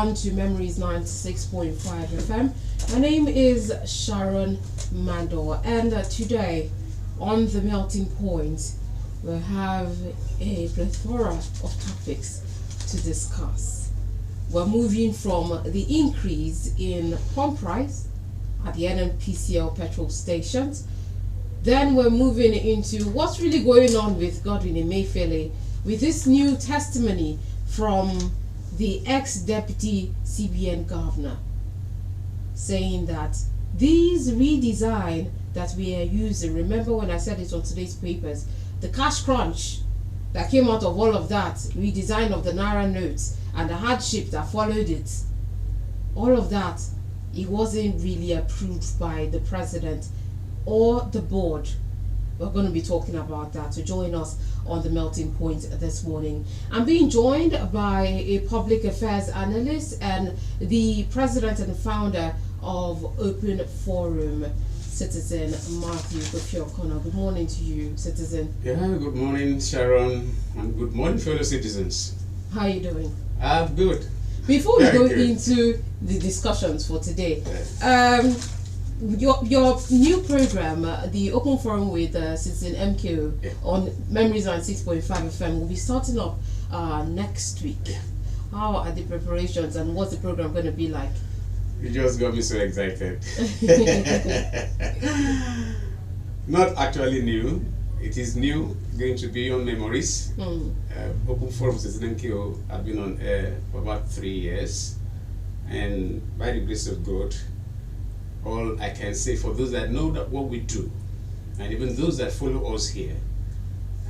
To Memories 96.5 FM. My name is Sharon MANDOR, and today on the melting point we'll have a plethora of topics to discuss. We're moving from the increase in pump price at the NNPCL petrol stations. Then we're moving into what's really going on with Godwin Emefiele with this new testimony from the ex-deputy CBN governor, saying that these redesign that we are using, remember when I said it on today's papers, the cash crunch that came out of all of that, redesign of the Naira notes and the hardship that followed it, all of that, it wasn't really approved by the president or the board. We're going to be talking about that. So join us on the melting point this morning. I'm being joined by a public affairs analyst and the president and founder of Open Forum, Citizen Matthew Kofi-O'Connor. Good morning to you, Citizen. Yeah, good morning, Sharon, and good morning, fellow citizens. How are you doing? I'm good. Before we go into the discussions for today, your new program, the Open Forum with Citizen MKO on Memories 96.5 FM will be starting up next week. How are the preparations and what's the program going to be like? You just got me so excited. Not actually new. It is new, going to be on Memories. Open Forum Citizen MKO have been on air for about 3 years, and by the grace of God, all I can say for those that know that what we do, and even those that follow us here,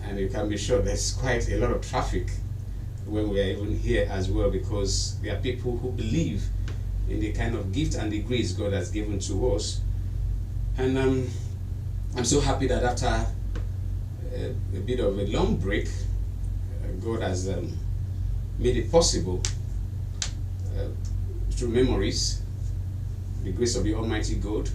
and you can be sure there's quite a lot of traffic when we are even here as well, because there are people who believe in the kind of gift and the grace God has given to us. And I'm so happy that after a bit of a long break, God has made it possible through Memories, the grace of the Almighty God,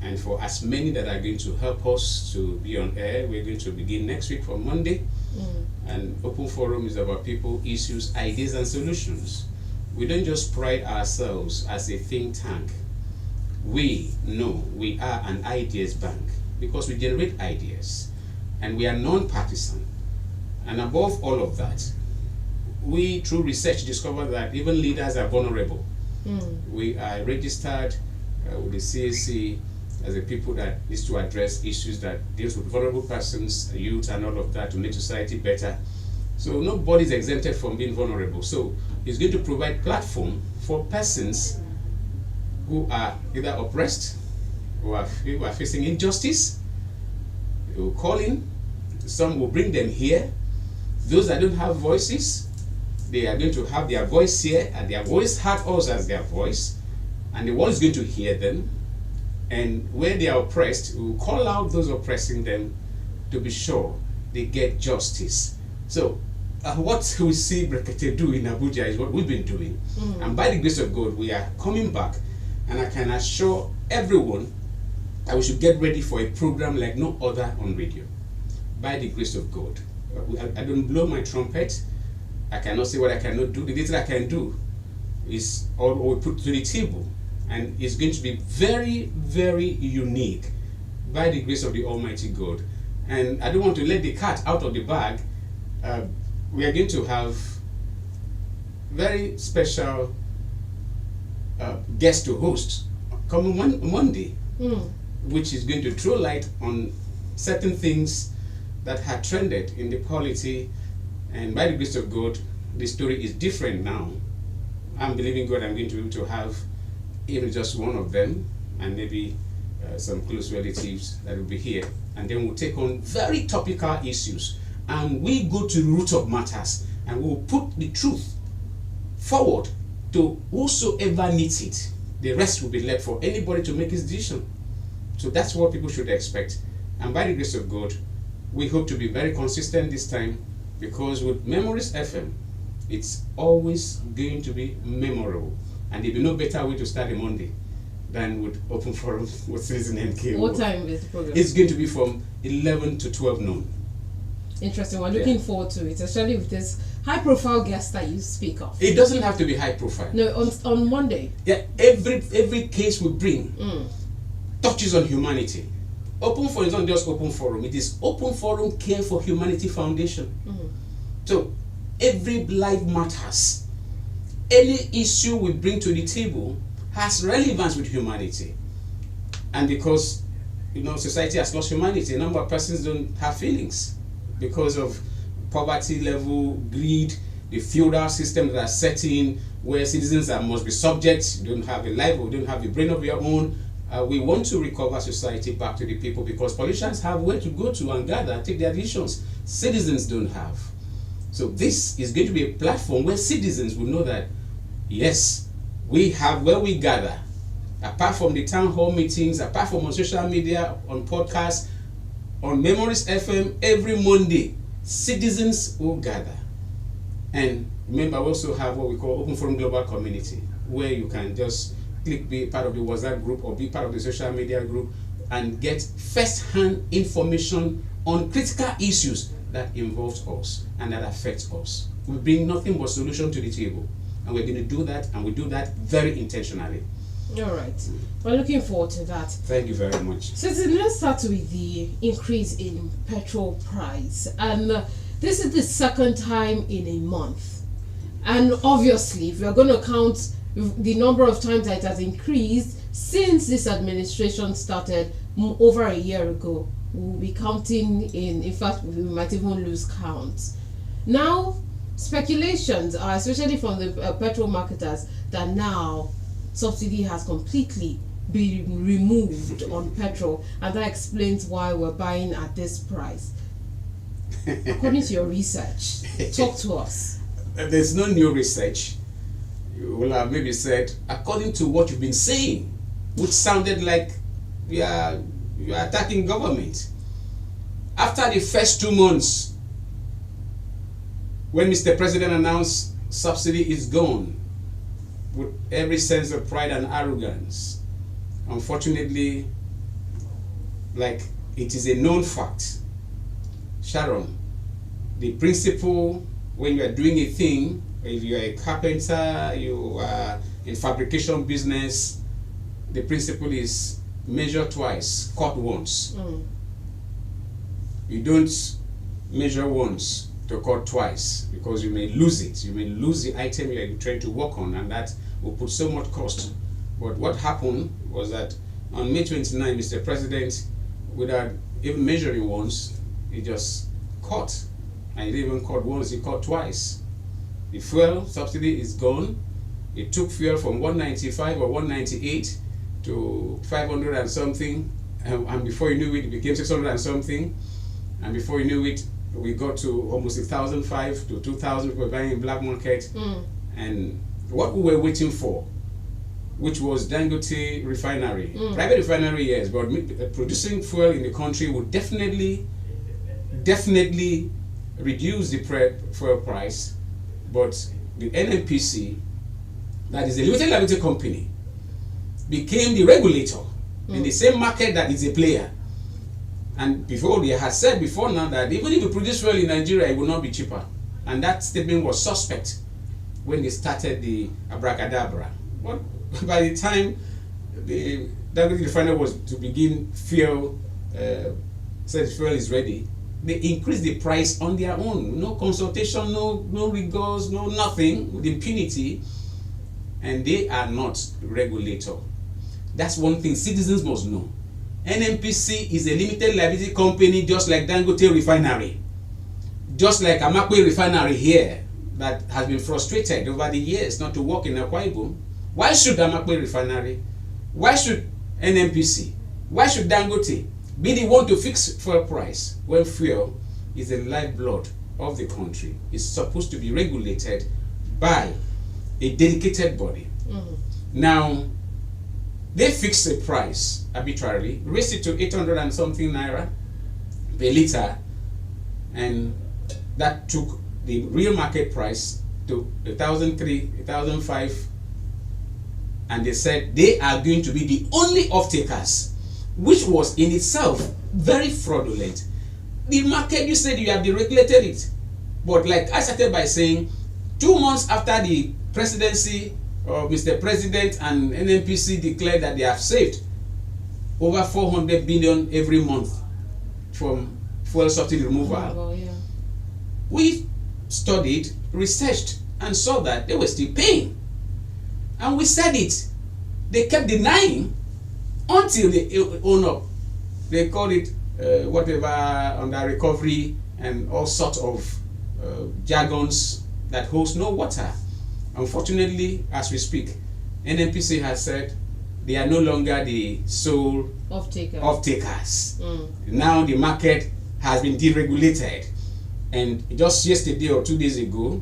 and for as many that are going to help us to be on air. We're going to begin next week from Monday. And Open Forum is about people, issues, ideas, and solutions. We don't just pride ourselves as a think tank. We know we are an ideas bank because we generate ideas, and we are non-partisan. And above all of that, we through research discovered that even leaders are vulnerable. We are registered with the CAC as a people that needs to address issues that deals with vulnerable persons, youth, and all of that to make society better. So nobody is exempted from being vulnerable. So it's going to provide platform for persons who are either oppressed, who are facing injustice. They will call in. Some will bring them here. Those that don't have voices, they are going to have their voice here, and their voice heard us as their voice, and the one is going to hear them. And where they are oppressed, we will call out those oppressing them to be sure they get justice. So what we see Brekete do in Abuja is what we've been doing. And by the grace of God, we are coming back, and I can assure everyone that we should get ready for a program like no other on radio. By the grace of God. I don't blow my trumpet. I cannot say what I cannot do. The little I can do is all we put to the table, and it's going to be very, very unique by the grace of the Almighty God. And I don't want to let the cat out of the bag. We are going to have very special guest to host coming Monday, which is going to throw light on certain things that had trended in the polity. And by the grace of God, the story is different now. I'm believing God I'm going to be able to have even just one of them, and maybe some close relatives that will be here. And then we'll take on very topical issues. And we go to the root of matters, and we'll put the truth forward to whosoever needs it. The rest will be left for anybody to make his decision. So that's what people should expect. And by the grace of God, we hope to be very consistent this time, because with Memories FM, it's always going to be memorable. And there'll be no better way to start a Monday than with Open Forum with Citizen MKO. What time is the program? It's going to be from 11 to 12 noon. Interesting. We're looking forward to it, especially with this high profile guest that you speak of? It doesn't have to be high profile. No, on Monday. Yeah, every case we bring touches on humanity. Open Forum is not just Open Forum, it is Open Forum Care for Humanity Foundation. So every life matters. Any issue we bring to the table has relevance with humanity. And because society has lost humanity, a number of persons don't have feelings because of poverty level, greed, the feudal system that are set in where citizens must be subject, don't have a life, or don't have a brain of your own. We want to recover society back to the people because politicians have where to go to and gather and take their decisions. Citizens don't have. So this is going to be a platform where citizens will know that, yes, we have where we gather. Apart from the town hall meetings, apart from on social media, on podcasts, on Memories FM, every Monday, citizens will gather. And remember, we also have what we call Open Forum Global Community, where you can just be part of the WhatsApp group or be part of the social media group and get first-hand information on critical issues that involve us and that affect us. We bring nothing but solution to the table, and we're going to do that, and we do that very intentionally. All right, we're looking forward to that. Thank you very much. So let's start with the increase in petrol price, and this is the second time in a month. And obviously, if we're going to count the number of times that it has increased since this administration started over a year ago, we'll be counting in fact, we might even lose count. Now, speculations are, especially from the petrol marketers, that now subsidy has completely been removed on petrol, and that explains why we're buying at this price. According to your research, talk to us. There's no new research. You will have maybe said, according to what you've been saying, which sounded like you are attacking government. After the first 2 months, when Mr. President announced subsidy is gone, with every sense of pride and arrogance, unfortunately, like it is a known fact, Sharon, the principle when you are doing a thing, if you are a carpenter, you are in fabrication business, the principle is measure twice, cut once. You don't measure once to cut twice, because you may lose it. You may lose the item you are trying to work on, and that will put so much cost. But what happened was that on May 29, Mr. President, without even measuring once, he just cut. And he didn't even cut once, he cut twice. The fuel subsidy is gone. It took fuel from 195 or 198 to 500 and something, and before you knew it, it became 600 and something, and before you knew it, we got to almost 1,005 to 2,000. We were buying in black market, and what we were waiting for, which was Dangote refinery, private refinery, yes, but producing fuel in the country would definitely reduce the fuel price. But the NNPC, that is a limited liability company, became the regulator in the same market that is a player. And before, they had said before now that even if you produce fuel in Nigeria, it will not be cheaper. And that statement was suspect when they started the abracadabra. But by the time the Dangote refinery was to begin fuel, said fuel is ready, they increased the price on their own. No consultation, no rigors, no nothing, with impunity. And they are not regulator. That's one thing citizens must know. NNPC is a limited liability company, just like Dangote refinery, just like Amakwe refinery here, that has been frustrated over the years not to work in Akwa Ibom. Why should Amakwe refinery, why should NNPC, why should Dangote be the one to fix fuel price when fuel is the lifeblood of the country? It's supposed to be regulated by a dedicated body. Now, they fixed the price arbitrarily, raised it to 800 and something naira per litre, and that took the real market price to 1,003, 1,005, and they said they are going to be the only off-takers, which was in itself very fraudulent. The market, you said you have deregulated it. But like I started by saying, 2 months after the presidency of Mr. President and NNPC declared that they have saved over 400 billion every month from fuel subsidy removal, Yeah. we studied, researched, and saw that they were still paying. And we said it. They kept denying until they own up. They called it whatever under recovery and all sorts of jargons that holds no water. Unfortunately, as we speak, NNPC has said they are no longer the sole off-takers. Now the market has been deregulated. And just yesterday or 2 days ago,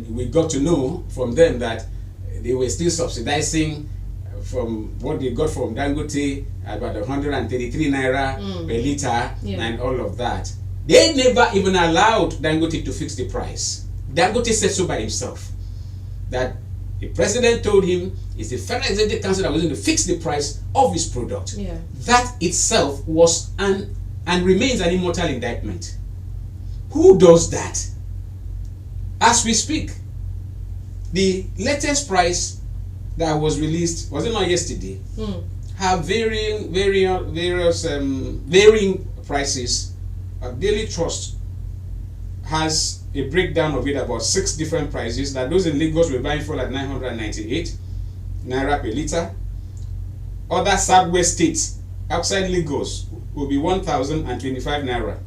we got to know from them that they were still subsidizing from what they got from Dangote, about 133 naira per liter, and all of that. They never even allowed Dangote to fix the price. Dangote said so by himself, that the president told him it's the Federal Executive Council that was going to fix the price of his product. That itself was and remains an immortal indictment. Who does that? As we speak, the latest price that was released, was it not yesterday, have varying prices. Daily Trust has a breakdown of it, about 6 different prices, that those in Lagos were buying for at 998 naira per liter. Other southwest states outside Lagos will be 1,025 naira.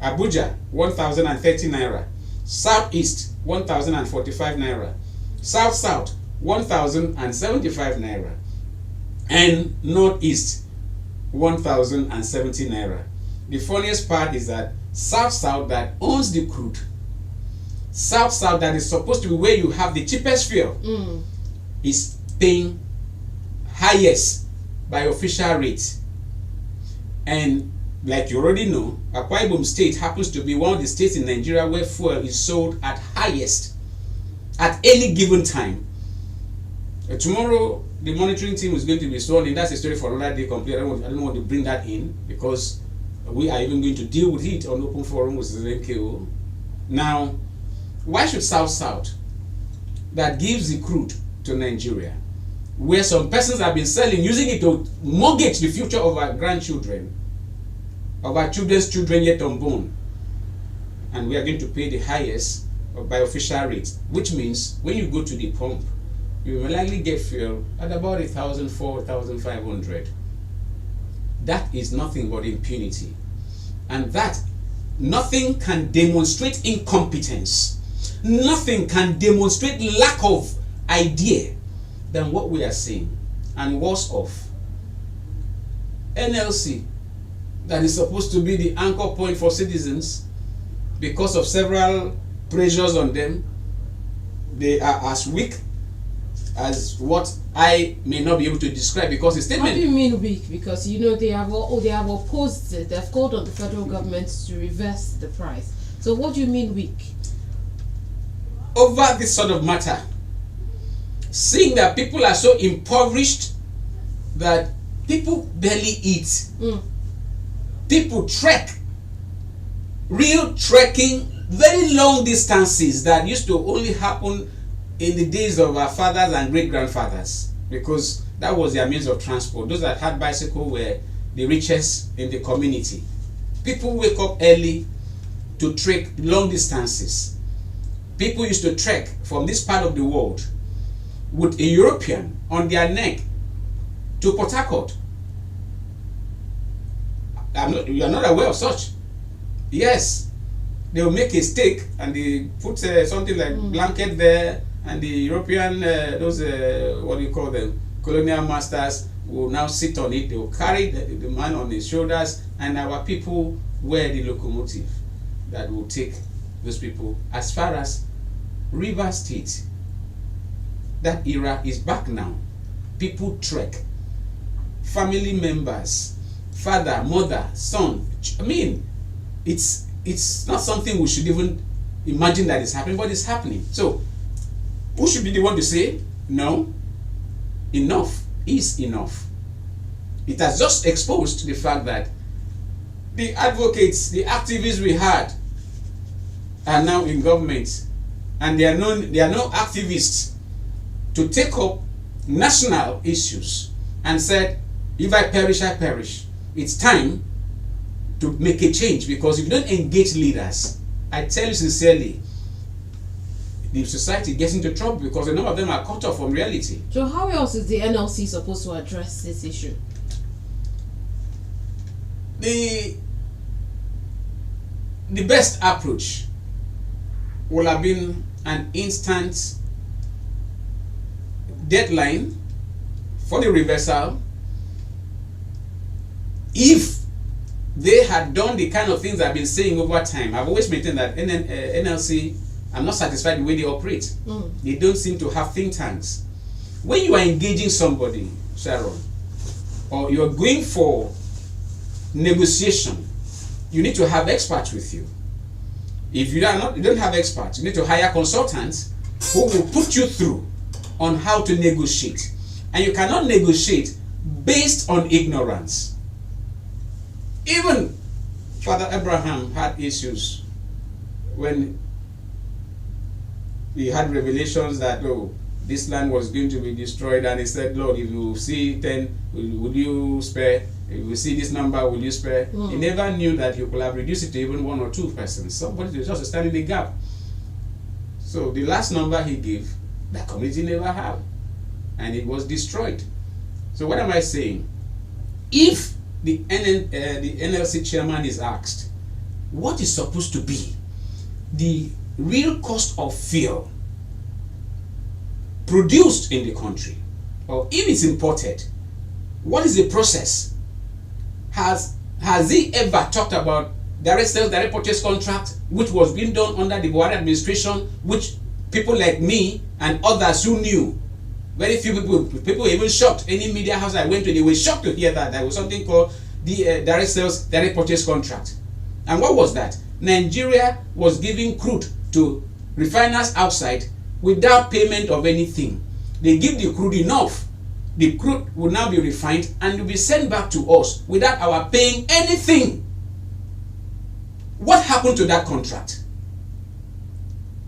Abuja 1,030 naira. Southeast 1,045 naira. South 1,075 naira. And Northeast 1,070 naira. The funniest part is that South that owns the crude, South that is supposed to be where you have the cheapest fuel, is paying highest by official rate. And like you already know, Akwa Ibom State happens to be one of the states in Nigeria where fuel is sold at highest at any given time. Tomorrow, the monitoring team is going to be sworn in. That's a story for another day complete. I don't want to bring that in, because we are even going to deal with it on open forum with the NKO. Now, why should South that gives the crude to Nigeria, where some persons have been selling, using it to mortgage the future of our grandchildren, of our children's children yet unborn, and we are going to pay the highest by official rates, which means when you go to the pump, you will likely get fuel at about 1,400, 1,500. That is nothing but impunity. And that nothing can demonstrate incompetence, nothing can demonstrate lack of idea than what we are seeing. And worse off, NLC, that is supposed to be the anchor point for citizens, because of several pressures on them, they are as weak as what I may not be able to describe, because the statement. What do you mean weak? Because you know they have opposed it. They've called on the federal government to reverse the price. So what do you mean weak? Over this sort of matter, seeing that people are so impoverished that people barely eat. People trek, real trekking, very long distances that used to only happen in the days of our fathers and great-grandfathers, because that was their means of transport. Those that had bicycle were the richest in the community. People wake up early to trek long distances. People used to trek from this part of the world with a European on their neck to Port Harcourt. You are not aware of such. Yes, they will make a stake and they put something like blanket there, and the European, those, what do you call them, colonial masters will now sit on it. They will carry the man on his shoulders, and our people wear the locomotive that will take those people as far as River State. That era is back now. People trek. Family members, father, mother, son. I mean, it's not something we should even imagine that is happening, but it's happening. So, who should be the one to say, no, enough is enough? It has just exposed the fact that the advocates, the activists we had are now in government, and they are no activists to take up national issues and said, if I perish, I perish. It's time to make a change, because if you don't engage leaders, I tell you sincerely, the society gets into trouble because a number of them are cut off from reality. So how else is the NLC supposed to address this issue? The best approach will have been an instant deadline for the reversal. If they had done the kind of things I've been saying over time, I've always maintained that NLC, I'm not satisfied with the way they operate. They don't seem to have think tanks. When you are engaging somebody, Sharon, or you're going for negotiation, you need to have experts with you. If you don't have experts, you need to hire consultants who will put you through on how to negotiate. And you cannot negotiate based on ignorance. Even Father Abraham had issues when he had revelations that, oh, this land was going to be destroyed, and he said, Lord, if you see 10, will you spare? If you see this number, will you spare? He never knew that you could have reduced it to even 1 or 2 persons. Somebody was just standing in the gap. So the last number he gave, the community never had, and it was destroyed. So what am I saying? If the NLC chairman is asked, what is supposed to be the real cost of fuel produced in the country, or if it's imported, what is the process? Has he ever talked about direct sales, direct purchase contract, which was being done under the Buhari administration, which people like me and others who knew, very few people were even shocked. Any media house I went to, they were shocked to hear that there was something called the direct sales, direct purchase contract. And what was that? Nigeria was giving crude to refiners outside without payment of anything. They give the crude enough. The crude will now be refined and will be sent back to us without our paying anything. What happened to that contract?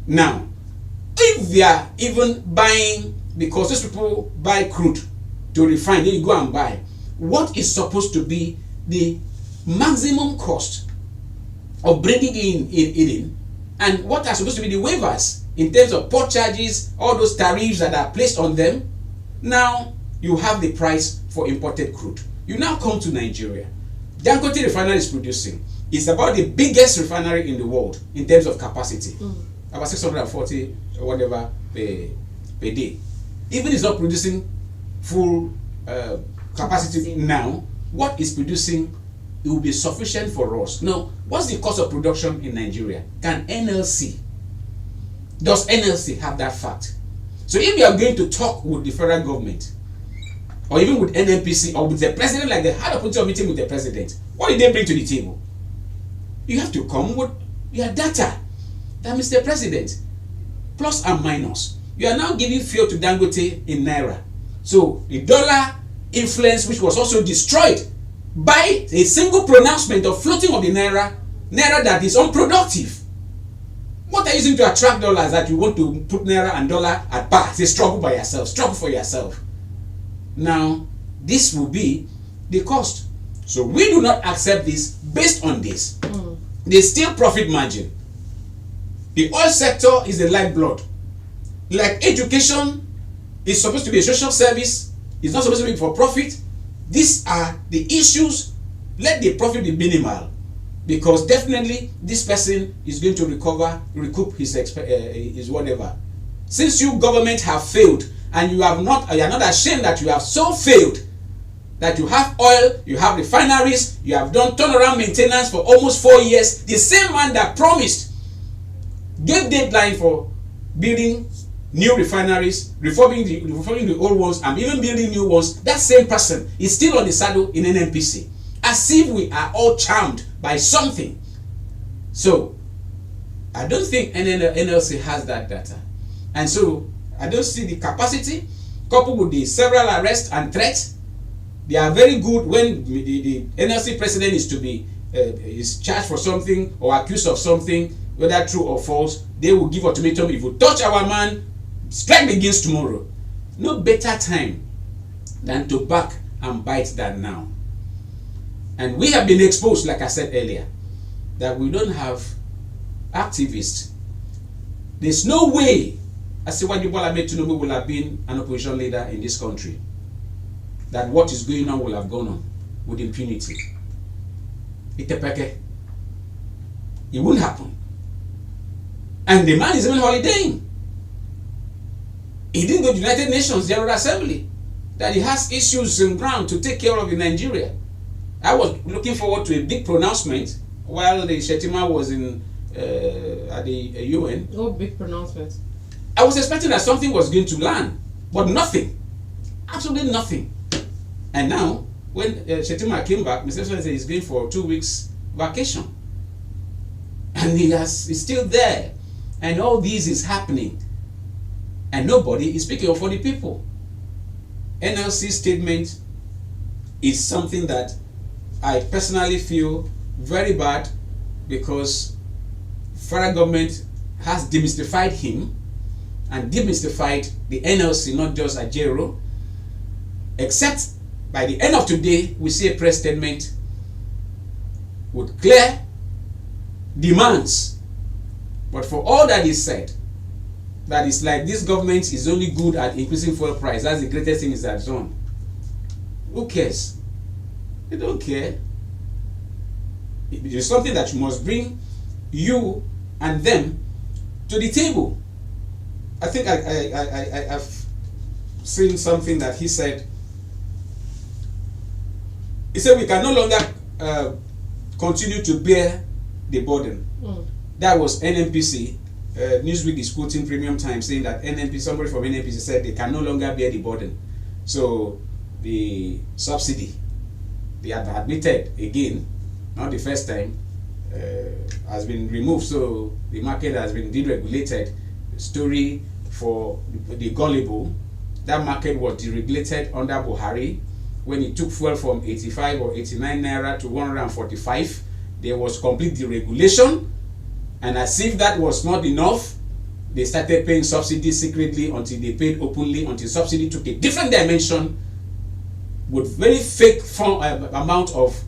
Now, if they are even buying, because these people buy crude to refine, then you go and buy, what is supposed to be the maximum cost of bringing in, and what are supposed to be the waivers in terms of port charges, all those tariffs that are placed on them? Now you have the price for imported crude. You now come to Nigeria. Dangote refinery is producing. It's about the biggest refinery in the world in terms of capacity. About 640 or whatever per day. Even it's not producing full capacity now. What is producing, it will be sufficient for us. Now, what's the cost of production in Nigeria? Does NLC have that fact? So if you are going to talk with the federal government, or even with NNPC, or with the president, like they had a meeting with the president, what did they bring to the table? You have to come with your data. That Mr. President, plus and minus, you are now giving fuel to Dangote in Naira. So the dollar influence, which was also destroyed by a single pronouncement of floating of the Naira that is unproductive. What are you using to attract dollars that you want to put Naira and dollar at par? Say struggle by yourself, struggle for yourself. Now, this will be the cost. So we do not accept this based on this. There's still profit margin. The oil sector is the lifeblood. Like education is supposed to be a social service, it's not supposed to be for profit. These are the issues. Let the profit be minimal, because definitely this person is going to recoup his whatever. Since you government have failed, and you are not ashamed that you have so failed, that you have oil, you have refineries, you have done turnaround maintenance for almost 4 years. The same man that promised, gave deadline for building new refineries, reforming the old ones, and even building new ones, that same person is still on the saddle in NNPC, as if we are all charmed by something. So I don't think NLC has that data, and so I don't see the capacity, coupled with the several arrests and threats. They are very good when the NLC president is to be is charged for something or accused of something. whether true or false, they will give ultimatum. If you touch our man, strike begins tomorrow. No better time than to back and bite than now. And we have been exposed, like I said earlier, that we don't have activists. There's no way Asiwaju Bola Ahmed Tinubu will have been an opposition leader in this country, that what is going on will have gone on with impunity. Itepeke. It won't happen. And the man is even holidaying. He didn't go to the United Nations General Assembly, that he has issues on ground to take care of in Nigeria. I was looking forward to a big pronouncement while the Shetima was in at the UN. Oh, big pronouncement. I was expecting that something was going to land, but nothing. Absolutely nothing. And now, when Shetima came back, Mr. President said he's going for 2 weeks vacation. And he's still there. And all this is happening. And nobody is speaking up for the people. NLC statement is something that I personally feel very bad, because federal government has demystified him and demystified the NLC, not just Ajero. Except by the end of today, we see a press statement with clear demands. But for all that is said, that is like this government is only good at increasing fuel price. That's the greatest thing is that done. Who cares? They don't care. It is something that you must bring you and them to the table. I think I've seen something that he said. He said we can no longer continue to bear the burden. That was NNPC. Newsweek is quoting Premium Times saying that somebody from NNPC said they can no longer bear the burden. So the subsidy, they have admitted again, not the first time, has been removed. So the market has been deregulated. Story for the gullible, that market was deregulated under Buhari when he took fuel from 85 or 89 naira to 145. There was complete deregulation, and as if that was not enough, they started paying subsidy secretly until they paid openly, until subsidy took a different dimension with very fake amount of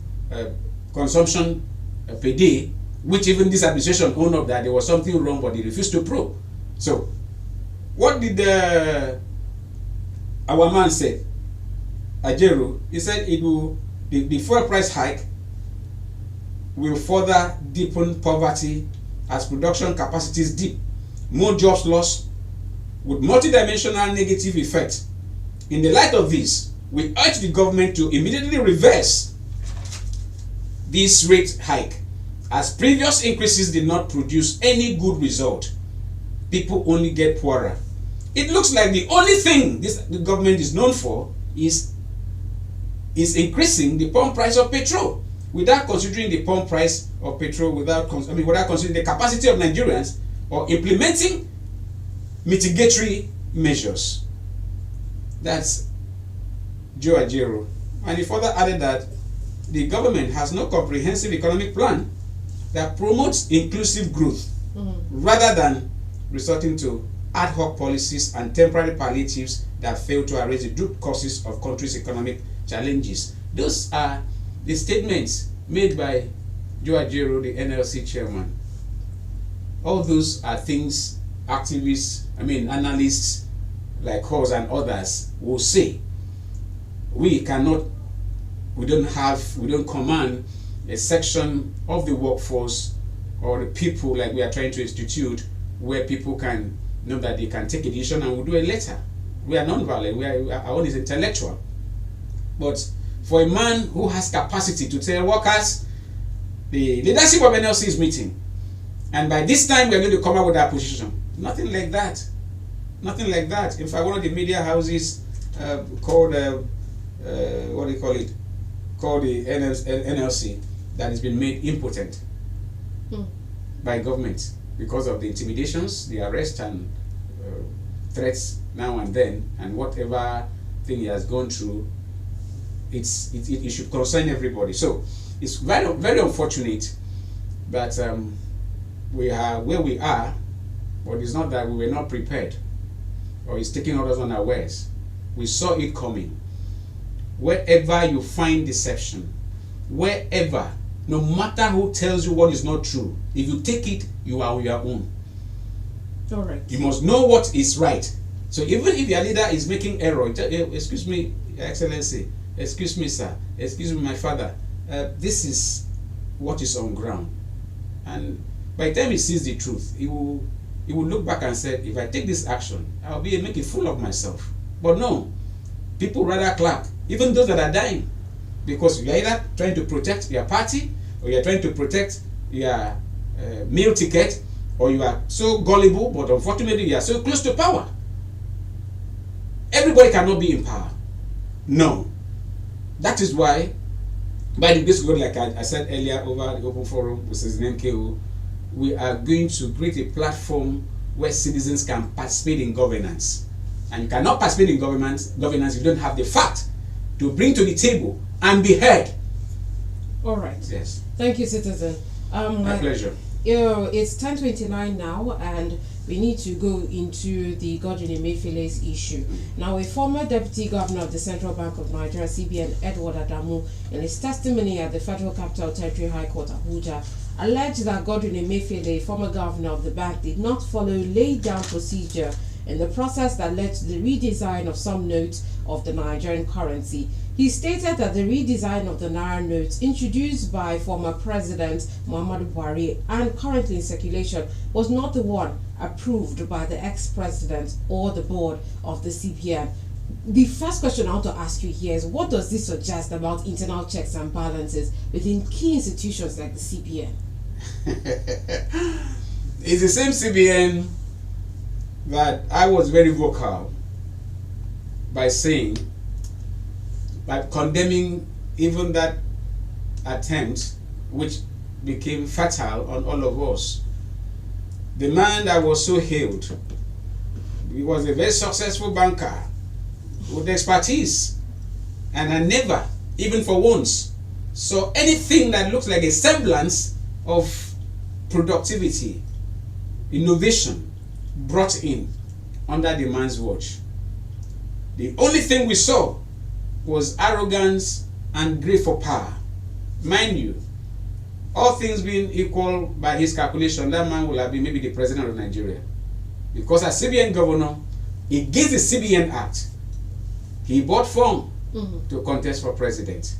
consumption per day, which even this administration owned up that there was something wrong, but they refused to probe. So what did our man say, Ajero? He said it will, the fuel price hike will further deepen poverty as production capacities dip, more jobs lost with multidimensional negative effects. In the light of this, we urge the government to immediately reverse this rate hike, as previous increases did not produce any good result. People only get poorer. It looks like the only thing the government is known for is increasing the pump price of petrol, without considering the pump price of petrol, without considering the capacity of Nigerians, or implementing mitigatory measures. That's Joe Ajero. And he further added that the government has no comprehensive economic plan that promotes inclusive growth, rather than resorting to ad hoc policies and temporary palliatives that fail to arrest the root causes of country's economic challenges. Those are the statements made by Joe Ajero, the NLC chairman. All those are things activists, analysts like us and others will say. We don't command a section of the workforce or the people like we are trying to institute, where people can know that they can take a decision and we'll do a letter. We are non-violent, our own is intellectual. But for a man who has capacity to tell workers, the leadership of NLC is meeting, and by this time we are going to come up with our position. Nothing like that. Nothing like that. In fact, one of the media houses called what do you call it? Called the NLC, that has been made impotent by government because of the intimidations, the arrest and threats now and then, and whatever thing he has gone through. It should concern everybody. So it's very, very unfortunate that we are where we are, but it's not that we were not prepared or it's taking others unawares. We saw it coming. Wherever you find deception, wherever, no matter who tells you what is not true, if you take it, you are on your own. All right. You must know what is right. So even if your leader is making error, excuse me, Your Excellency, excuse me, sir, excuse me, my father, this is what is on ground. And by the time he sees the truth, he will look back and say, if I take this action, I'll make a fool of myself. But no, people rather clap, even those that are dying, because you're either trying to protect your party, or you're trying to protect your meal ticket, or you are so gullible, but unfortunately you are so close to power. Everybody cannot be in power. No. That is why, by the grace of God, like I said earlier over the Open Forum with NKO, we are going to create a platform where citizens can participate in governance. And you cannot participate in governance if you don't have the fact to bring to the table and be heard. All right. Yes. Thank you, citizen. My pleasure. It's 10:29 now, and we need to go into the Godwin Emefiele's issue. Now, a former deputy governor of the Central Bank of Nigeria, CBN, Edward Adamu, in his testimony at the Federal Capital Territory High Court, Abuja, alleged that Godwin Emefiele, former governor of the bank, did not follow laid-down procedure in the process that led to the redesign of some notes of the Nigerian currency. He stated that the redesign of the Naira notes introduced by former President Muhammadu Buhari and currently in circulation was not the one approved by the ex-president or the board of the CBN. The first question I want to ask you here is, what does this suggest about internal checks and balances within key institutions like the CBN? It's the same CBN that I was very vocal by saying, by condemning even that attempt, which became fatal on all of us. The man that was so hailed, he was a very successful banker with expertise, and I never, even for once, saw anything that looks like a semblance of productivity, innovation brought in under the man's watch. The only thing we saw was arrogance and greed for power. Mind you, all things being equal by his calculation, that man will have been maybe the president of Nigeria. Because as CBN governor, against the CBN Act, he bought form to contest for president.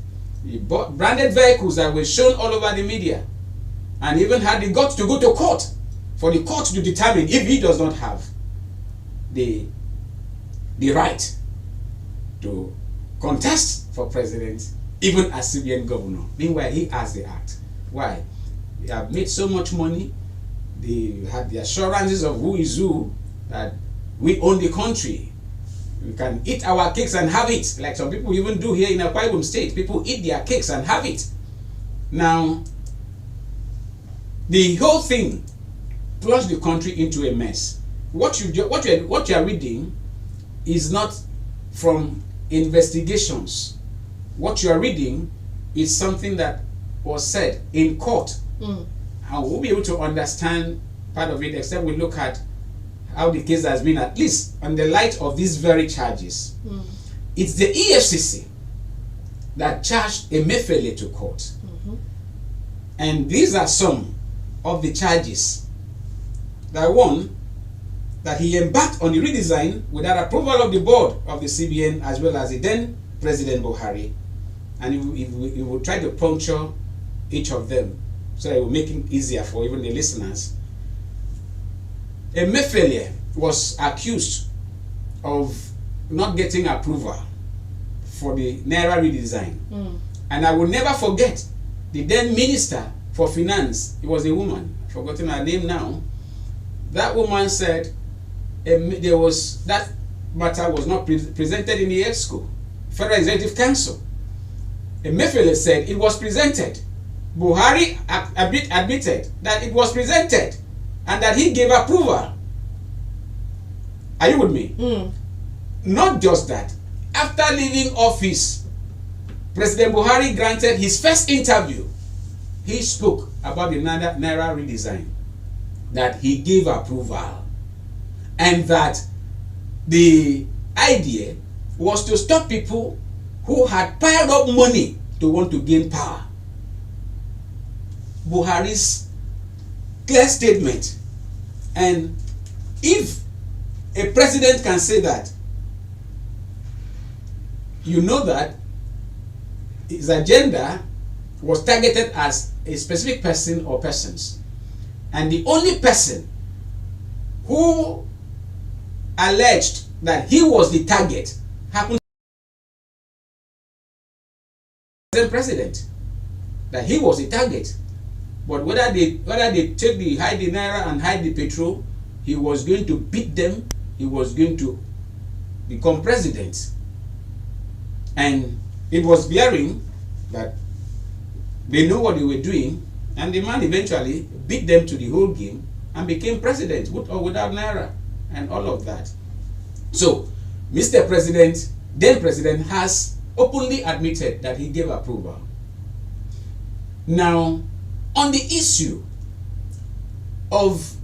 He bought branded vehicles that were shown all over the media, and even had the guts to go to court for the court to determine if he does not have the right to contest for president, even as CBN governor. Meanwhile, he has the act. Why? They have made so much money. They had the assurances of who is who, that we own the country. We can eat our cakes and have it, like some people even do here in Akwa Ibom State. People eat their cakes and have it. Now, the whole thing plunged the country into a mess. What you are reading is not from investigations. What you are reading is something that was said in court. And we'll be able to understand part of it, except we look at how the case has been, at least on the light of these very charges. It's the EFCC that charged Emefiele to court. And these are some of the charges. That one, that he embarked on the redesign without approval of the board of the CBN as well as the then President Buhari. And he will try to puncture each of them so that it will make it easier for even the listeners. Emefiele was accused of not getting approval for the Naira redesign. And I will never forget the then Minister for Finance. It was a woman, I've forgotten her name now. That woman said that matter was not presented in the EXCO, Federal Executive Council. Emefiele said it was presented. Buhari admitted that it was presented and that he gave approval. Are you with me? Not just that. After leaving office, President Buhari granted his first interview. He spoke about the Naira redesign. that he gave approval, and that the idea was to stop people who had piled up money to want to gain power. Buhari's clear statement, and if a president can say that, you know that his agenda was targeted as a specific person or persons, and the only person who alleged that he was the target happened to be the president, that he was the target. But whether they take the hide the naira and hide the petrol, he was going to beat them. He was going to become president, and it was glaring that they know what they were doing, and the man eventually beat them to the whole game and became president, with or without naira and all of that. So, Mr. President, then President, has openly admitted that he gave approval. Now, on the issue of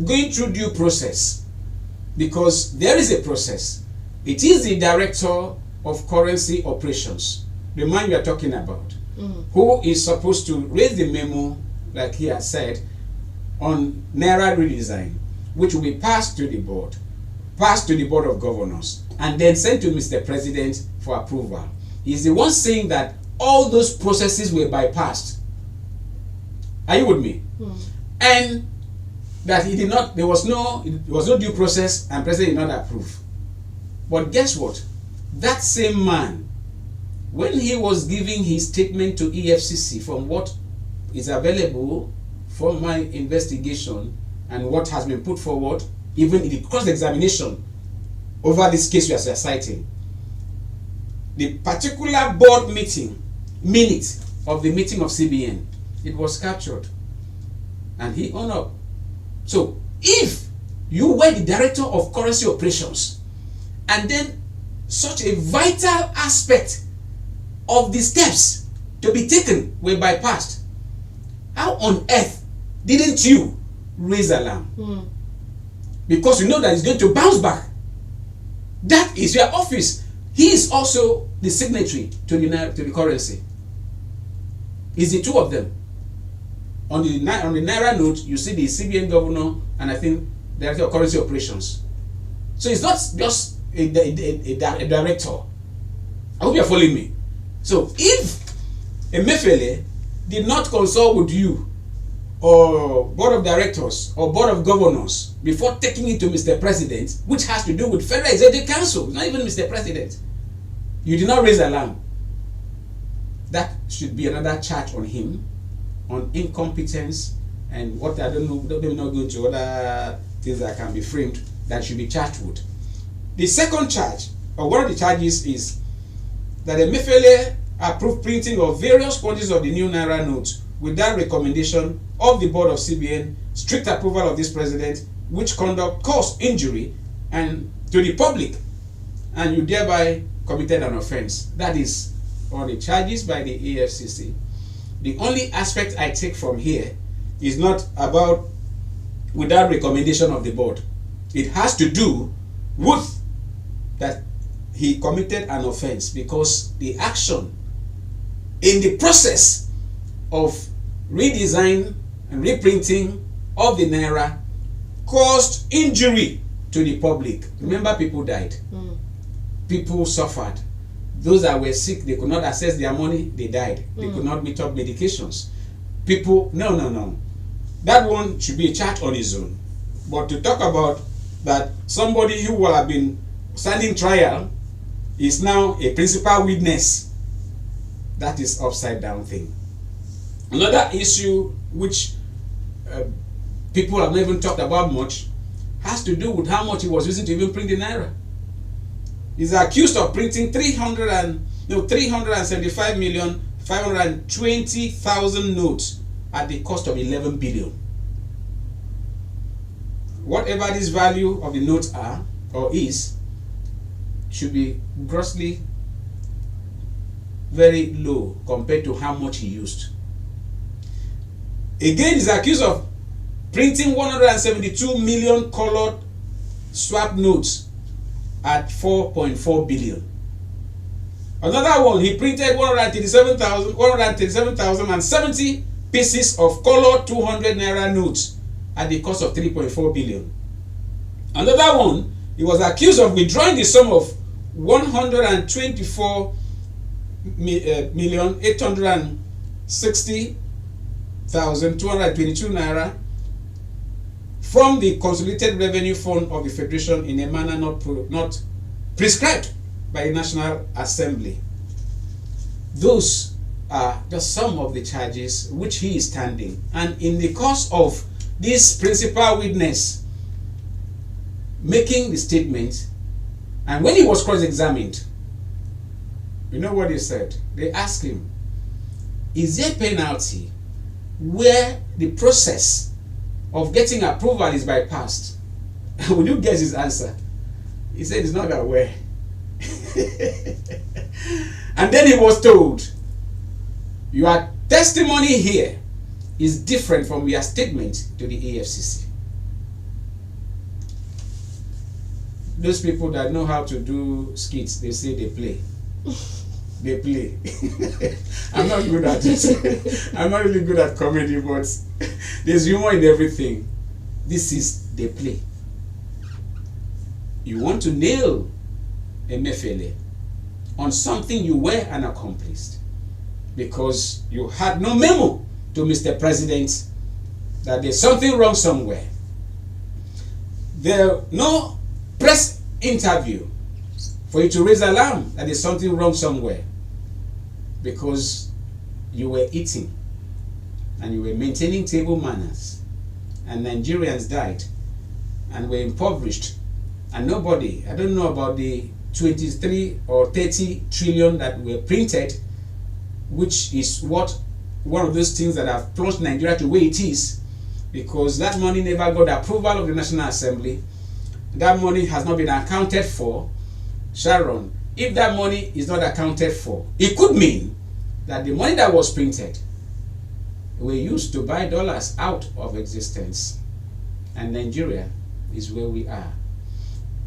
going through due process, because there is a process, it is the Director of Currency Operations, the man you are talking about, who is supposed to raise the memo, like he has said, on naira redesign, which will be passed to the board of governors, and then sent to Mr. President for approval. He's the one saying that all those processes were bypassed. Are you with me? And that he did not, there was no due process, and President did not approve. But guess what? That same man, when he was giving his statement to EFCC, from what is available from my investigation and what has been put forward, even in the cross-examination over this case we are citing, the particular board meeting, minute of the meeting of CBN, it was captured, and he owned up. So, if you were the Director of Currency Operations, and then such a vital aspect of the steps to be taken were bypassed, how on earth didn't you raise alarm? Because you know that it's going to bounce back. That is your office. He is also the signatory to the currency. It's the two of them. On the naira note, you see the CBN governor and I think Director of Currency Operations. So it's not just a director. I hope you're following me. So if Emefiele did not consult with you or board of directors or board of governors before taking it to Mr. President, which has to do with Federal Executive Council, not even Mr. President, you did not raise alarm. That should be another charge on him, on incompetence and what I don't know, they're not going to other things that can be framed that should be charged with. The second charge, or one of the charges, is that Emefiele approved printing of various quantities of the new naira notes without recommendation of the board of CBN, strict approval of this president, which conduct caused injury and to the public, and you thereby committed an offense. That is on the charges by the EFCC. The only aspect I take from here is not about without recommendation of the board. It has to do with that he committed an offense because the action in the process of redesign and reprinting of the naira caused injury to the public. Remember, people died. People suffered. Those that were sick, they could not access their money, they died. They could not meet up medications. People, no. That one should be a charge on his own. But to talk about that somebody who will have been standing trial is now a principal witness, that is upside down thing. Another issue which people have not even talked about much has to do with how much he was using to even print the naira. He's accused of printing 375,520,000 notes at the cost of 11 billion. Whatever this value of the notes are or is, should be grossly very low compared to how much he used. Again, he's accused of printing 172 million colored swap notes at 4.4 billion. Another one, he printed 137,070 pieces of colored 200 naira notes at the cost of 3.4 billion. Another one, he was accused of withdrawing the sum of 124,860,222 naira from the Consolidated Revenue Fund of the Federation in a manner not prescribed by the National Assembly. Those are just some of the charges which he is standing. And in the course of this principal witness making the statement, and when he was cross-examined, you know what he said? They asked him, is there penalty where the process of getting approval is bypassed? Would you guess his answer? He said he's not aware. And then he was told, your testimony here is different from your statement to the EFCC. Those people that know how to do skits, they say they play. They play. I'm not good at it. I'm not really good at comedy, but there's humor in everything. This is they play. You want to nail Emefiele on something you were an accomplice because you had no memo to Mr. President that there's something wrong somewhere. There no press interview for you to raise alarm that there's something wrong somewhere because you were eating and you were maintaining table manners and Nigerians died and were impoverished and nobody, I don't know about the 23 or 30 trillion that were printed, which is what one of those things that have plunged Nigeria to where it is, because that money never got approval of the National Assembly. That money has not been accounted for. Sharon, if that money is not accounted for, it could mean that the money that was printed were used to buy dollars out of existence. And Nigeria is where we are.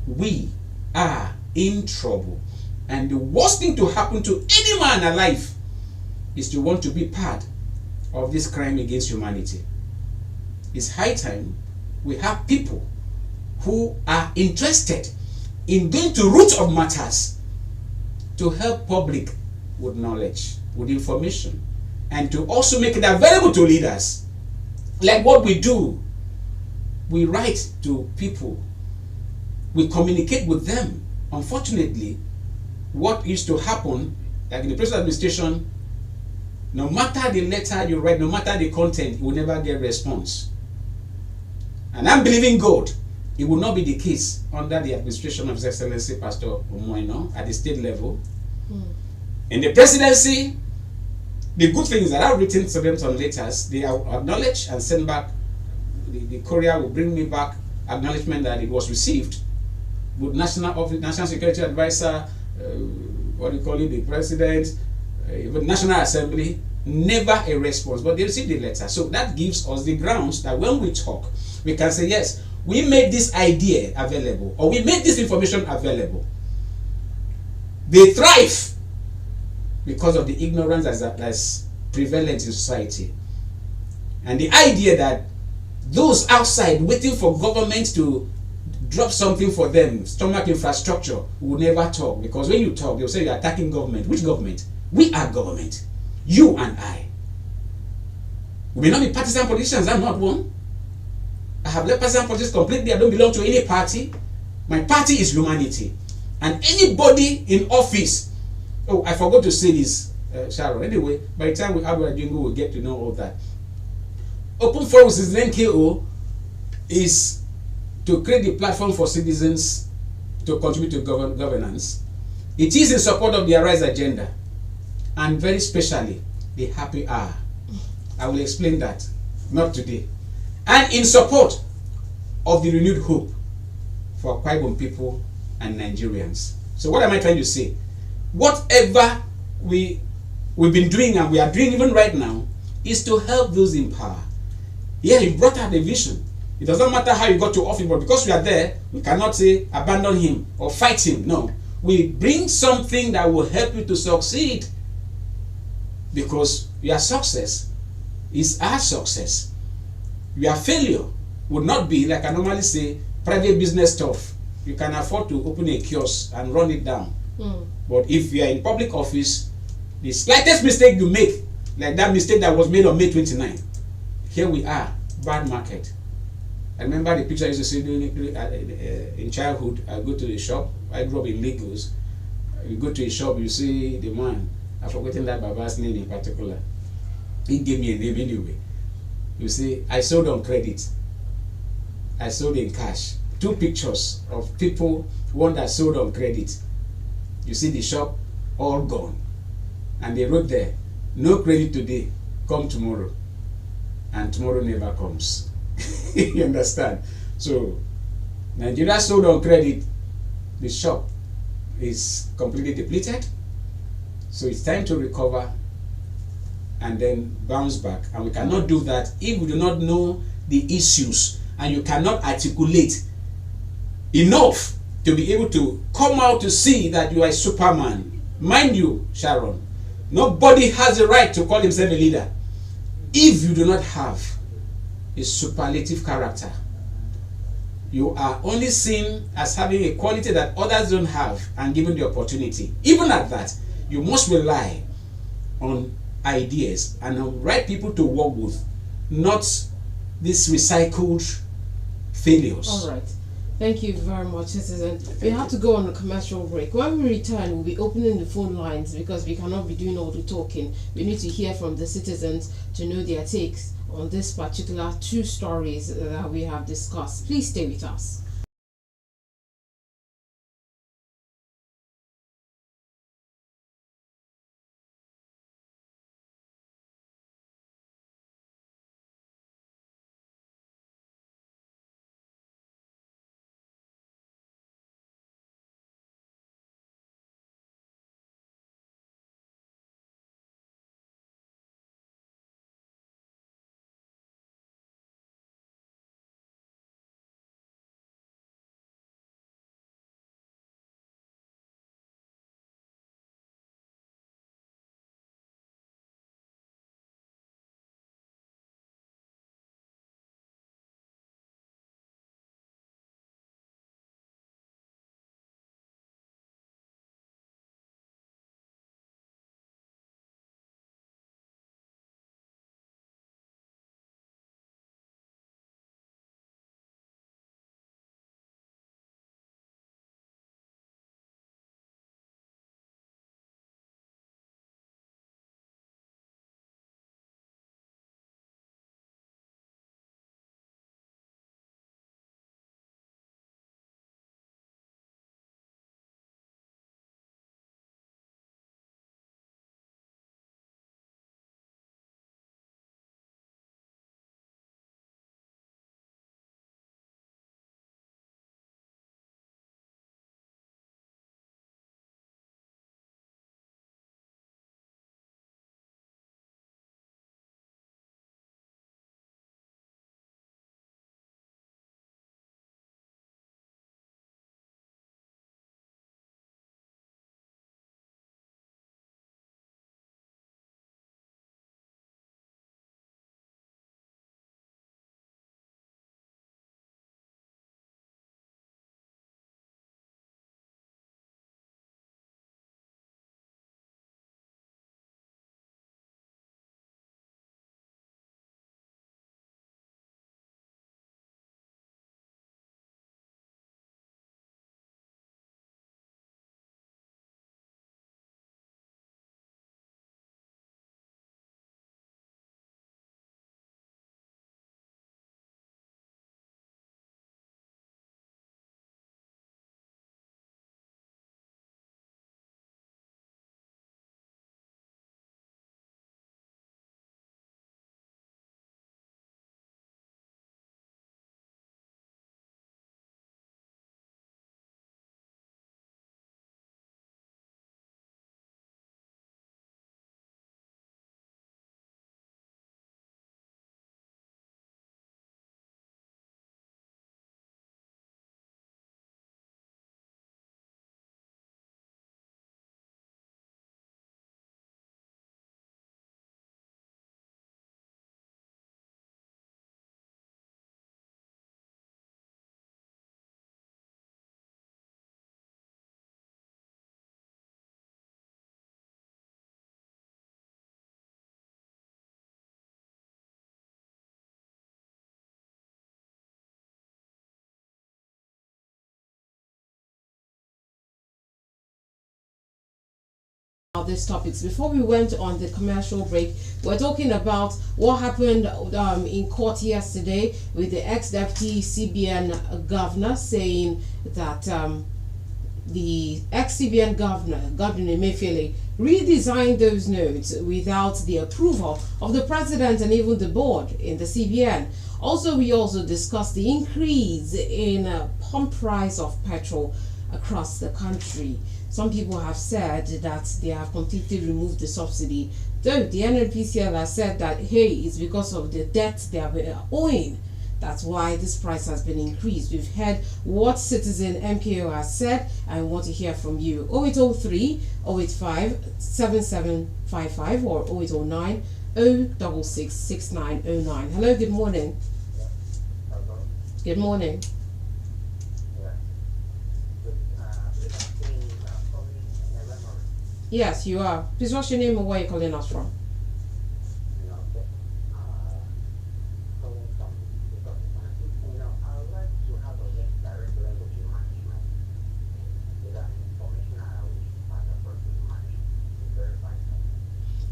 We are in trouble. And the worst thing to happen to any man alive is to want to be part of this crime against humanity. It's high time we have people who are interested in going to root of matters to help public with knowledge, with information, and to also make it available to leaders. Like what we do, we write to people, we communicate with them. Unfortunately, what used to happen, like in the previous administration, no matter the letter you write, no matter the content, you will never get response. And I'm believing God, it will not be the case under the administration of His Excellency Pastor Omoino at the state level. In the presidency, the good thing is that I've written to them some letters. They acknowledge and send back. The courier will bring me back acknowledgement that it was received. With National Security Advisor, the President, even National Assembly, never a response. But they received the letter. So that gives us the grounds that when we talk, we can say, yes, we made this idea available, or we made this information available. They thrive because of the ignorance that's prevalent in society. And the idea that those outside waiting for government to drop something for them, stomach infrastructure, will never talk. Because when you talk, they'll say you're attacking government. Which government? We are government. You and I. We may not be partisan politicians. I'm not one. I have left partisan politics completely. I don't belong to any party. My party is humanity. And anybody in office, oh, I forgot to say this, Sharon. Anyway, by the time we have our jingle, we'll get to know all that. Open Forums is NKO is to create the platform for citizens to contribute to governance. It is in support of the Arise agenda, and very specially the happy hour. I will explain that, not today. And in support of the renewed hope for Akwa Ibom people and Nigerians. So what am I trying to say? Whatever we've been doing and we are doing even right now is to help those in power. Yeah, you brought out the vision. It doesn't matter how you got to office, but because we are there, we cannot say abandon him or fight him. No. We bring something that will help you to succeed. Because your success is our success. Your failure would not be, like I normally say, private business stuff. You can afford to open a kiosk and run it down. But if you are in public office, the slightest mistake you make, like that mistake that was made on May 29, here we are, bad market. I remember the picture I used to see in childhood. I go to the shop. I grew up in Lagos. You go to a shop, you see the man. I've forgotten that Baba's name in particular. He gave me a name anyway. You see, I sold on credit. I sold in cash. 2 pictures of people, one that sold on credit. You see the shop, all gone. And they wrote there, no credit today, come tomorrow. And tomorrow never comes. You understand? So, Nigeria sold on credit. The shop is completely depleted. So it's time to recover and then bounce back. And we cannot do that if we do not know the issues, and you cannot articulate enough to be able to come out to see that you are a superman. Mind you, Sharon, nobody has the right to call himself a leader if you do not have a superlative character. You are only seen as having a quality that others don't have and given the opportunity. Even at that, you must rely on ideas and on right people to work with, not these recycled failures. All right. Thank you very much, citizen. We have to go on a commercial break. When we return, we'll be opening the phone lines because we cannot be doing all the talking. We need to hear from the citizens to know their takes on this particular 2 stories that we have discussed. Please stay with us. these topics. Before we went on the commercial break, we're talking about what happened in court yesterday with the ex-deputy CBN governor saying that the ex-CBN Governor Emefiele, redesigned those notes without the approval of the president and even the board in the CBN. Also, we also discussed the increase in pump price of petrol across the country. Some people have said that they have completely removed the subsidy, though the NNPCL has said that, hey, it's because of the debt they are owing. That's why this price has been increased. We've heard what Citizen MKO has said, and we want to hear from you. 0803 085 7755 or 0809 066 6909. Hello, good morning. Good morning. Yes, you are. Please, what's your name and where you're calling us from?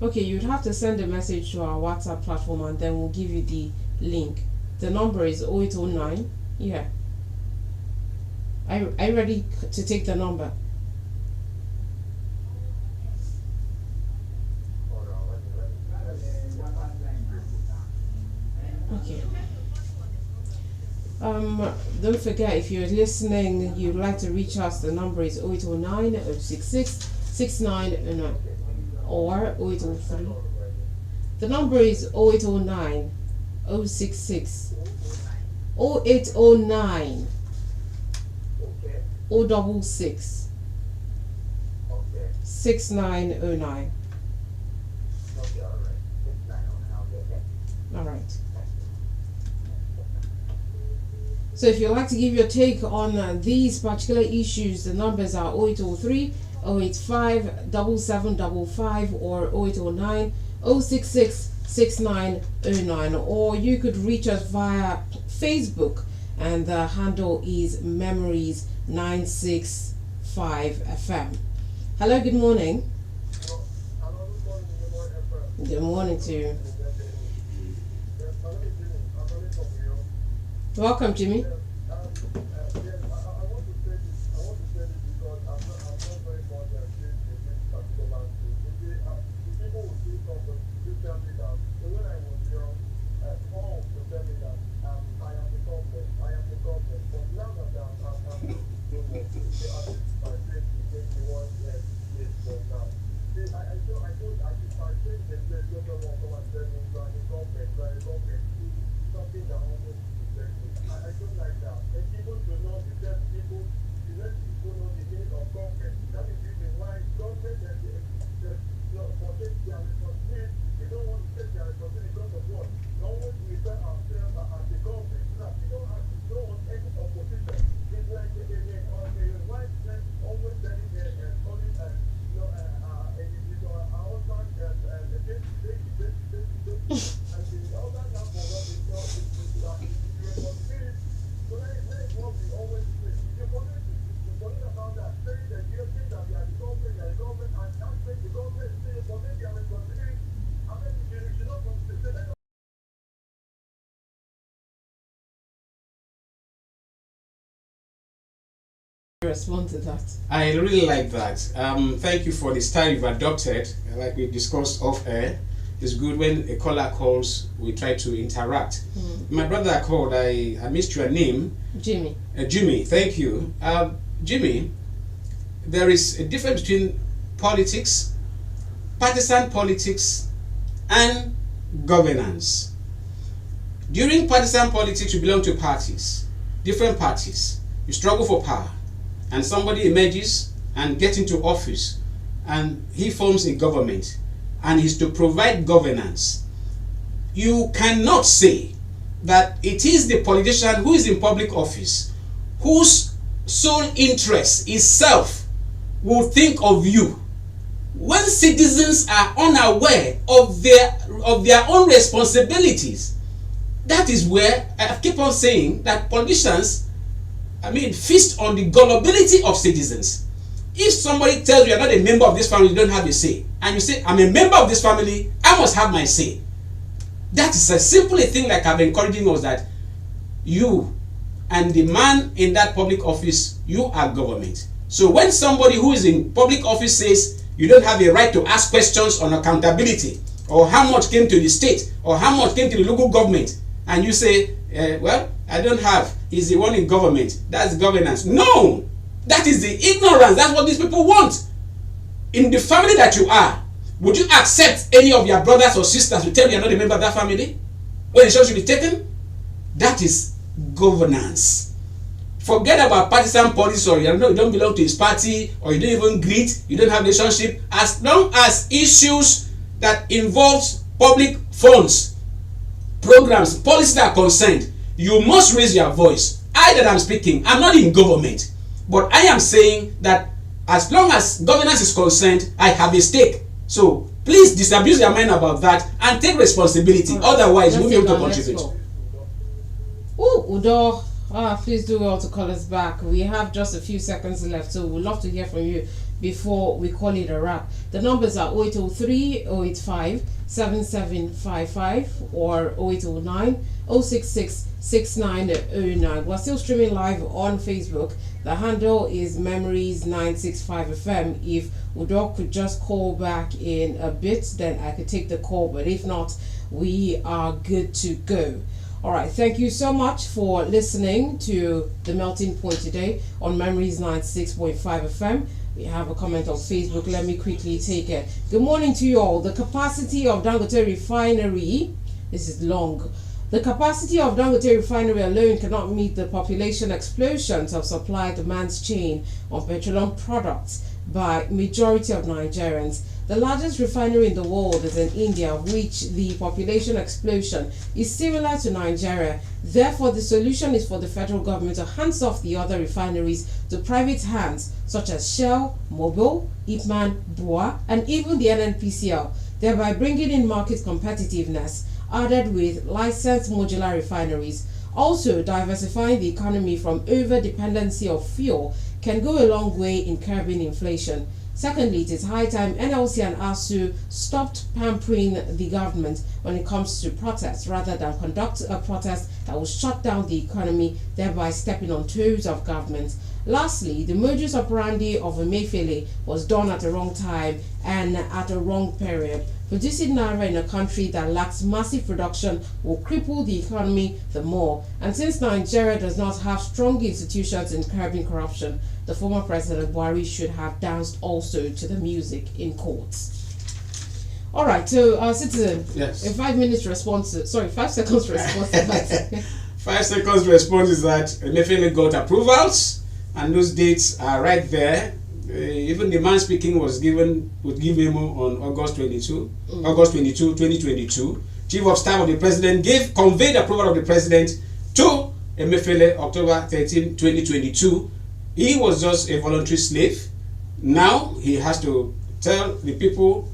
Okay, you'd have to send a message to our WhatsApp platform and then we'll give you the link. The number is 0809. Yeah. Are you ready to take the number? Okay. Don't forget, if you're listening, you'd like to reach us, the number is 0809 066 6909 or 0803. The number is 0809 066 0809 066 6909. All right. So if you'd like to give your take on these particular issues, the numbers are 0803 085 7755 or 0809 066 6909, or you could reach us via Facebook, and the handle is Memories 965 FM. Hello, good morning. Good morning to you. Welcome, Jimmy. Respond to that. I really like that. Thank you for the style you've adopted. Like we discussed off air, it's good when a caller calls, we try to interact. My brother called, I missed your name. Jimmy. Jimmy, thank you. Jimmy, there is a difference between politics, partisan politics, and governance. During partisan politics, you belong to parties, different parties. You struggle for power, and somebody emerges and gets into office, and he forms a government, and is to provide governance. You cannot say that it is the politician who is in public office whose sole interest is self will think of you. When citizens are unaware of their own responsibilities, that is where I keep on saying that politicians, feast on the gullibility of citizens. If somebody tells you you're not a member of this family, you don't have a say, and you say, I'm a member of this family, I must have my say. That is a simple thing, like I've been encouraging us, that you and the man in that public office, you are government. So when somebody who is in public office says you don't have a right to ask questions on accountability, or how much came to the state, or how much came to the local government, and you say, well, I don't have, he's the one in government, that's governance. No! That is the ignorance. That's what these people want. In the family that you are, would you accept any of your brothers or sisters to tell you you're not a member of that family when the should be taken? That is governance. Forget about partisan politics, or you don't belong to his party, or you don't even greet, you don't have relationship. As long as issues that involves public funds, programs, policies are concerned, you must raise your voice. I that I'm speaking, I'm not in government, but I am saying that as long as governance is concerned, I have a stake. So please disabuse your mind about that and take responsibility. Right. Otherwise, you won't be able to contribute. Oh, Udo, please do well to call us back. We have just a few seconds left, so we'd love to hear from you before we call it a wrap. The numbers are 0803 085 7755 or 0809 066 6909. We're still streaming live on Facebook. The handle is Memories965FM. If Udo could just call back in a bit, then I could take the call, but if not, we are good to go. All right, thank you so much for listening to The Melting Point today on Memories 96.5 FM. We have a comment on Facebook. Let me quickly take it. Good morning to you all. The capacity of Dangote Refinery, this is long. The capacity of Dangote Refinery alone cannot meet the population explosions of supply-demand chain on petroleum products by majority of Nigerians. The largest refinery in the world is in India, which the population explosion is similar to Nigeria. Therefore, the solution is for the federal government to hands off the other refineries to private hands, such as Shell, Mobil, Ipman, BUA, and even the NNPCL, thereby bringing in market competitiveness, added with licensed modular refineries. Also, diversifying the economy from over-dependency of fuel can go a long way in curbing inflation. Secondly, it is high time NLC and ASU stopped pampering the government when it comes to protests, rather than conduct a protest that will shut down the economy, thereby stepping on toes of government. Lastly, the modus operandi of Emefiele was done at the wrong time and at a wrong period. Producing naira in a country that lacks massive production will cripple the economy the more. And since Nigeria does not have strong institutions in curbing corruption, the former President Buhari should have danced also to the music in courts. All right, so citizen, yes. A 5 minutes response, 5 seconds response to that. 5 seconds response is that Emefiele got approvals, and those dates are right there. Even the man speaking would give memo on August 22, 2022. Chief of Staff of the President conveyed approval of the President to Emefiele October 13, 2022. He was just a voluntary slave. Now he has to tell the people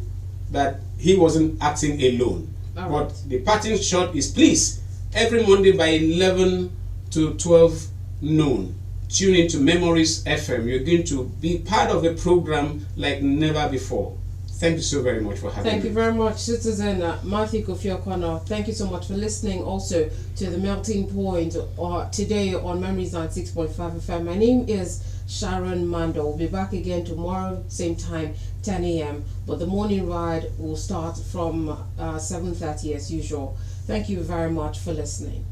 that he wasn't acting alone. All but right. the parting shot is, please, every Monday by 11 to 12 noon, tune into Memories FM. You're going to be part of a program like never before. Thank you so very much for having me. Thank you very much, Citizen Matthew Kofi Okono. Thank you so much for listening also to The Melting Point today on Memories 96.5 FM. My name is Sharon Mandor. We'll be back again tomorrow, same time, 10 a.m. But the morning ride will start from 7:30 as usual. Thank you very much for listening.